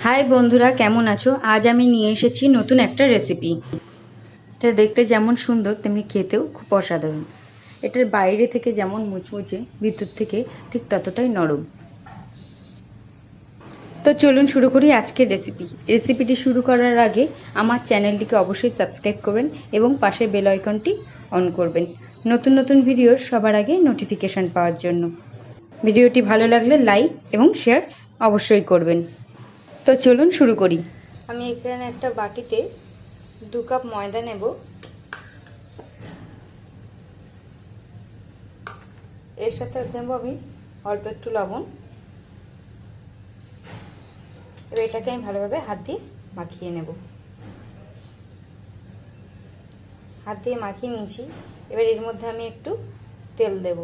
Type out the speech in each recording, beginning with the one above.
High বন্ধুরা, কেমন আছো? আজ আমি নিয়ে এসেছি নতুন একটা রেসিপি। এটা দেখতে যেমন সুন্দর তেমনি খেতেও খুব অসাধারণ। এটার বাইরে থেকে যেমন মুচমুচে, ভিতর থেকে ঠিক ততটাই নরম। তো চলুন শুরু করি আজকের রেসিপিটি শুরু করার আগে আমার চ্যানেলটিকে অবশ্যই সাবস্ক্রাইব করবেন এবং পাশে বেল আইকনটি অন করবেন নতুন নতুন ভিডিওর সবার আগে নোটিফিকেশান পাওয়ার জন্য। ভিডিওটি ভালো লাগলে লাইক এবং শেয়ার অবশ্যই করবেন। তো চলুন শুরু করি। আমি এখানে একটা বাটিতে 2 কাপ ময়দা নেব। এর সাথে দেব আমি অল্প একটু লবণ। এবার এটাকে আমি ভালোভাবে হাত দিয়ে মাখিয়ে নেব। হাত দিয়ে মাখিয়ে নিয়েছি। এবার এর মধ্যে আমি একটু তেল দেব।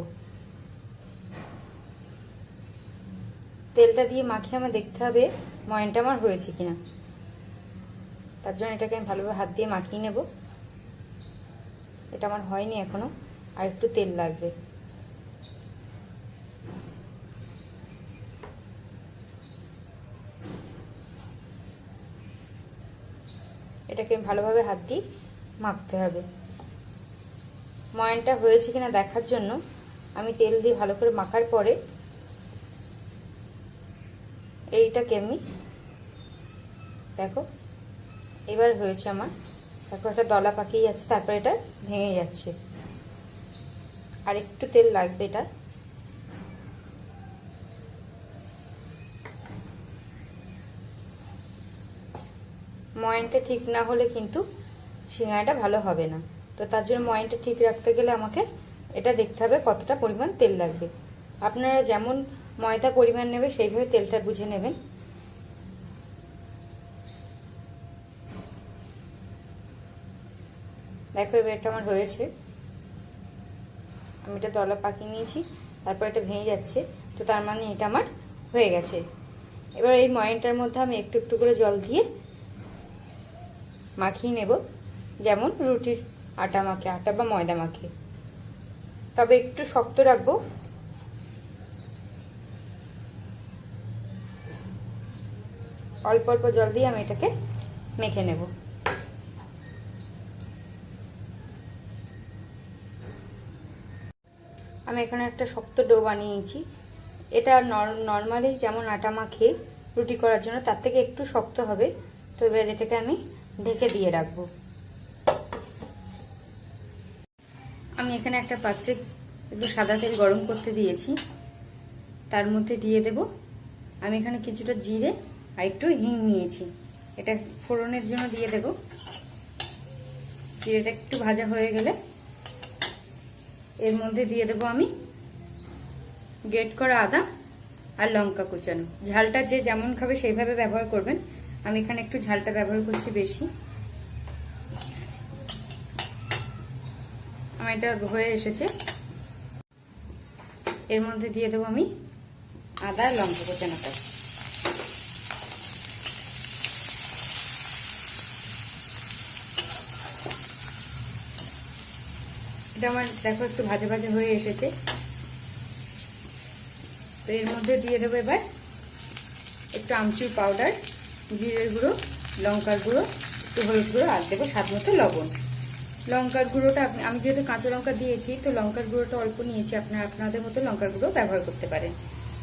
তেলটা দিয়ে মাখিয়ে আমার দেখতে হবে ময়নটা আমার হয়েছে কিনা। তার জন্য এটাকে আমি ভালোভাবে হাত দিয়ে মাখিয়ে নেব। এটা আমার হয়নি এখনো, আর একটু তেল লাগবে। এটাকে ভালোভাবে হাত দিয়ে মাখতে হবে। ময়ানটা হয়েছে কিনা দেখার জন্য আমি তেল দিয়ে ভালো করে মাখার পরে এইটাকে আমি দেখো এবার হয়েছে আমার। দেখো একটা দলা পাকিয়ে যাচ্ছে, তারপর এটা ভেঙে যাচ্ছে। আর একটু তেল লাগবে। এটা ময়ানটা ঠিক না হলে কিন্তু সিঙ্গাড়াটা ভালো হবে না। তো তার জন্য ময়ানটা ঠিক রাখতে গেলে আমাকে এটা দেখতে হবে কতটা পরিমাণ তেল লাগবে। আপনারা যেমন ময়দা পরিমাণ নেবে সেইভাবে তেলটা বুঝে নেবেন। দেখো এবার এটা আমার হয়েছে। আমি এটা দলা পাকিয়ে নিয়েছি, তারপর এটা ভেঙে যাচ্ছে। তো তার মানে এটা আমার হয়ে গেছে। এবার এই ময়ানটার মধ্যে আমি একটু একটু করে জল দিয়ে মাখিয়ে নেব, যেমন রুটির আটা মাখে, আটা বা ময়দা মাখে। তবে একটু শক্ত রাখবো। অল্প অল্প জল দিয়ে আমি এটাকে মেখে নেব। আমি এখানে একটা শক্ত ডো বানিয়েছি। এটা নর্মালি যেমন আটা মাখে রুটি করার জন্য তার থেকে একটু শক্ত হবে। তো এবার এটাকে আমি ঢেকে দিয়ে রাখবো। আমি এখানে একটা পাত্রে একটু সাদা তেল গরম করতে দিয়েছি। তার মধ্যে দিয়ে দেব আমি এখানে কিছুটা জিরে আর একটু হিং নিয়েছি। এটা ফোড়নের জন্য দিয়ে দেব। জিরেটা একটু ভাজা হয়ে গেলে এর মধ্যে দিয়ে দেব আমি গ্রেট করা আদা আর লঙ্কা কুচানো। ঝালটা যে যেমন খাবে সেইভাবে ব্যবহার করবেন। আমি এখানে একটু ঝালটা ব্যবহার করছি বেশি। আমার এটা হয়ে এসেছে। এর মধ্যে দিয়ে দেবো আমি আদা আর লঙ্কা কুচানোটা। এটা আমার দেখো একটু ভাজা ভাজা হয়ে এসেছে। তো এর মধ্যে দিয়ে দেবো এবার একটু আমচুর পাউডার, জিরের গুঁড়ো, লঙ্কার গুঁড়ো, একটু হলুদ গুঁড়ো, আর দেবো স্বাদ মতো লবণ। লঙ্কার গুঁড়োটা আমি যেহেতু কাঁচা লঙ্কা দিয়েছি, তো লঙ্কার গুঁড়োটা অল্প নিয়েছি। আপনারা আপনাদের মতো লঙ্কার গুঁড়ো ব্যবহার করতে পারেন।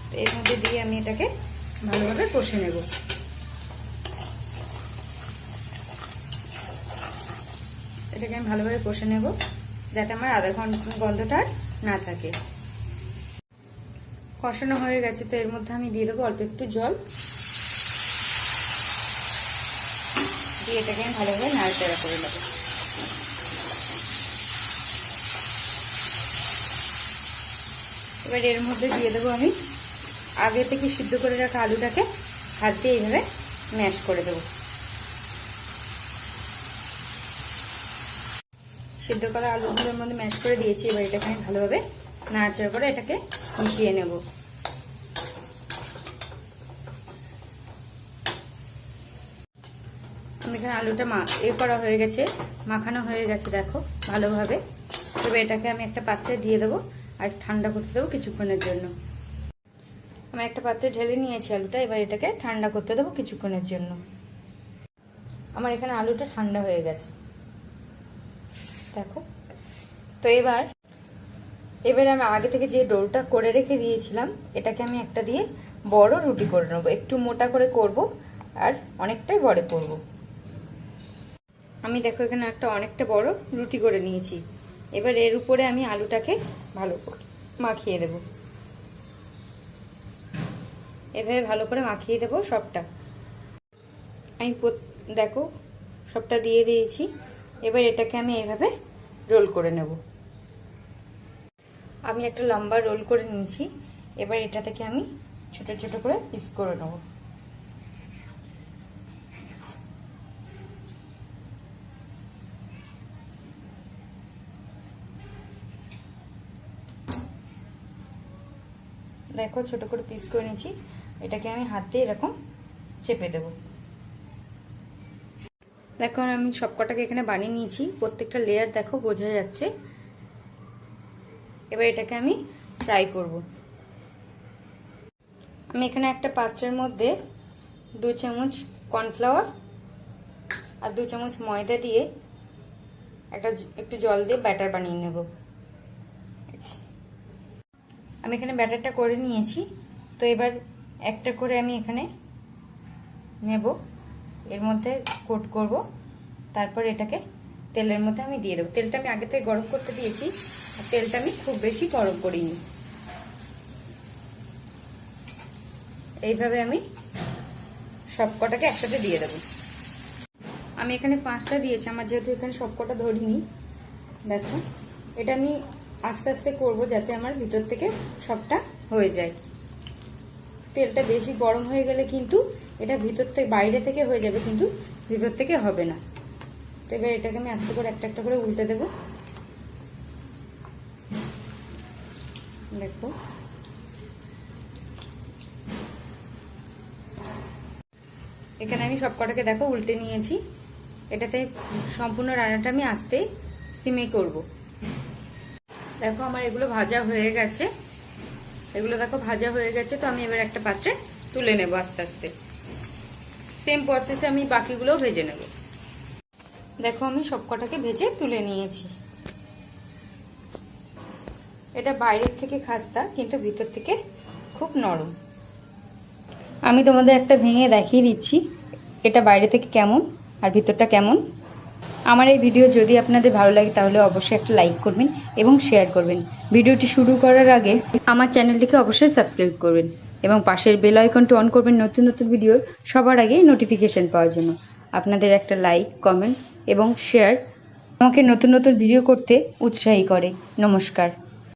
তো এর মধ্যে দিয়ে আমি এটাকে ভালোভাবে কষে নেব। এটাকে আমি ভালোভাবে কষে নেব যাতে আমার আধা ঘন্টা গন্ধটা না থাকে। কষানো হয়ে গেছে। তো এর মধ্যে আমি দিয়ে দেবো অল্প একটু জল দিয়ে এটাকে আমি ভালোভাবে নাড়াচাড়া করে নেব। এবার এর মধ্যে দিয়ে দেবো আমি আগে থেকে সিদ্ধ করে রাখা আলুটাকে হাত দিয়ে এইভাবে ম্যাশ করে দেবো। সিদ্ধ করা আলুগুলোর মধ্যে ম্যাশ করে দিয়েছি। এবার এটাকে আমি ভালোভাবে নাড়াচাড়া করে এটাকে মিশিয়ে নেব। আমি এখানে আলুটা করা হয়ে গেছে, মাখানো হয়ে গেছে দেখো ভালোভাবে। এবার এটাকে আমি একটা পাত্রে দিয়ে দেবো আর ঠান্ডা করতে দেবো কিছুক্ষণের জন্য। আমি একটা পাত্রে ঢেলে নিয়েছি আলুটা, এবার এটাকে ঠান্ডা করতে দেবো কিছুক্ষণের জন্য। আমার এখানে আলুটা ঠান্ডা হয়ে গেছে দেখো। তো এবার আমি আগে থেকে যে ডোটা করে রেখে দিয়েছিলাম এটাকে আমি একটা দিয়ে বড় রুটি করে নেবো। একটু মোটা করে করব আর অনেকটাই বড় করব। আমি দেখো এখানে একটা অনেকটা বড় রুটি করে নিয়েছি। এবার এর উপরে আমি আলুটাকে ভালো করে মাখিয়ে দেব। এভাবে ভালো করে মাখিয়ে দেব সবটা। আমি দেখো সবটা দিয়ে দিয়েছি। এবার এটাকে আমি এইভাবে রোল করে নেব। আমি একটা লম্বা রোল করে নিয়েছি। এবার এটা থেকে আমি ছোট ছোট করে পিস করে নেব। দেখো ছোট করে পিস করে নিয়েছি। এটাকে আমি হাত দিয়ে এরকম চেপে দেব। দেখো আমি সবকটাকে এখানে বানিয়ে নিয়েছি। প্রত্যেকটা লেয়ার দেখো বোঝা যাচ্ছে। এবার এটাকে আমি ফ্রাই করব। আমি এখানে একটা পাত্রের মধ্যে 2 চামচ কর্নফ্লাওয়ার আর 2 চামচ ময়দা দিয়ে একটু জল দিয়ে ব্যাটার বানিয়ে নেব। আমি এখানে ব্যাটারটা করে নিয়েছি। তো এবার একটা করে আমি এখানে নেব, এর মধ্যে কোট করব, তারপর এটাকে তেলের মধ্যে আমি দিয়ে দেবো। তেলটা আমি আগে থেকে গরম করতে দিয়েছি, আর তেলটা আমি খুব বেশি গরম করিনি। এইভাবে আমি সবকটাকে একসাথে দিয়ে দেবো। আমি এখানে 5টা দিয়েছি, আমার যেহেতু এখানে সবকটা ধরিনি। দেখো এটা আমি আস্তে আস্তে করব যাতে আমার ভিতর থেকে সবটা হয়ে যায়। তেলটা বেশি গরম হয়ে গেলে কিন্তু এটা ভিতর থেকে বাইরে থেকে হয়ে যাবে, কিন্তু ভিতর থেকে হবে না। তো এবার এটাকে আমি আস্তে করে একটা একটা করে উল্টে দেব। দেখো এখানে আমি সবকটাকে দেখো উল্টে নিয়েছি। এটাতে সম্পূর্ণ রান্নাটা আমি আস্তে সিমে করব। দেখো আমার এগুলো ভাজা হয়ে গেছে। এগুলো দেখো ভাজা হয়ে গেছে। তো আমি এবার একটা পাত্রে তুলে নেব আস্তে আস্তে। সেম প্রসেসে আমি বাকিগুলোও ভেজে নেব। দেখো আমি সবকটাকে ভেজে তুলে নিয়েছি। এটা বাইরের থেকে খাস্তা, কিন্তু ভিতর থেকে খুব নরম। আমি তোমাদের একটা ভেঙে দেখিয়ে দিচ্ছি এটা বাইরে থেকে কেমন আর ভিতরটা কেমন। আমার এই ভিডিও যদি আপনাদের ভালো লাগে তাহলে অবশ্যই একটা লাইক করবেন এবং শেয়ার করবেন। ভিডিওটি শুরু করার আগে আমার চ্যানেলটিকে অবশ্যই সাবস্ক্রাইব করবেন এবং পাশের বেল আইকনটি অন করবেন নতুন নতুন ভিডিওর সবার আগে নোটিফিকেশন পাওয়ার জন্য। আপনাদের একটা লাইক, কমেন্ট এবং শেয়ার আমাকে নতুন নতুন ভিডিও করতে উৎসাহী করে। নমস্কার।